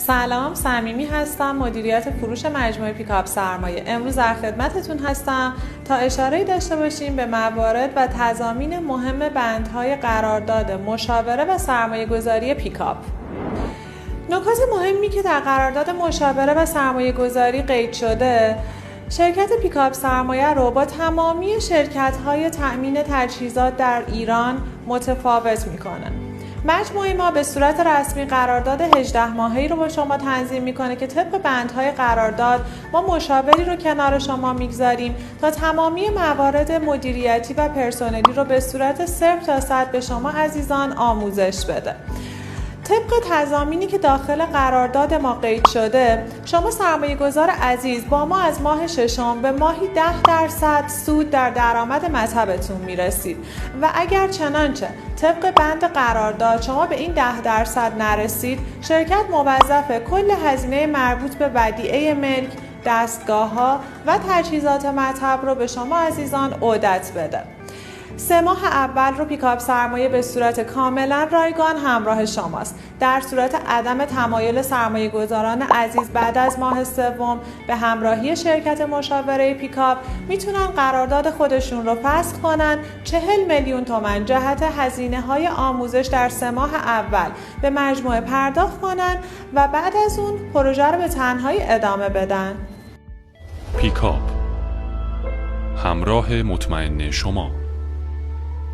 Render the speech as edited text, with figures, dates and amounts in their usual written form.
سلام، صمیمی هستم، مدیریت فروش مجموعه پیکاپ سرمایه. امروز در خدمتتون هستم تا اشاره‌ای داشته باشیم به موارد و تضامین مهم بندهای قرارداد مشاوره و سرمایه‌گذاری پیکاپ. نکات مهمی که در قرارداد مشاوره و سرمایه‌گذاری قید شده، شرکت پیکاپ سرمایه رو با تمامی شرکت‌های تأمین تجهیزات در ایران متفاوت می‌کنه. مجموعه ما به صورت رسمی قرارداد 18 ماهه‌ای رو با شما تنظیم میکنه که طبق بندهای قرارداد ما مشاوری رو کنار شما میگذاریم تا تمامی موارد مدیریتی و پرسنلی رو به صورت 0 تا 100 به شما عزیزان آموزش بده. طبق تضامینی که داخل قرارداد ما قید شده، شما سرمایه‌گذار عزیز با ما از ماه ششم به ماهی 10% سود در درآمد مطبتون میرسید و اگر چنانچه طبق بند قرارداد شما به این 10% نرسید، شرکت موظفه کل هزینه مربوط به ودیعه ملک، دستگاه‌ها و تجهیزات مطب رو به شما عزیزان عودت بده. 3 ماه اول رو پیکاپ سرمایه به صورت کاملا رایگان همراه شماست. در صورت عدم تمایل سرمایه گذاران عزیز بعد از ماه سوم به همراهی شرکت مشاوره پیکاپ میتونن قرارداد خودشون رو فسخ کنن، 40 میلیون تومان جهت هزینه های آموزش در 3 ماه اول به مجموعه پرداخت کنن و بعد از اون پروژه رو به تنهایی ادامه بدن. پیکاپ، همراه مطمئن شما.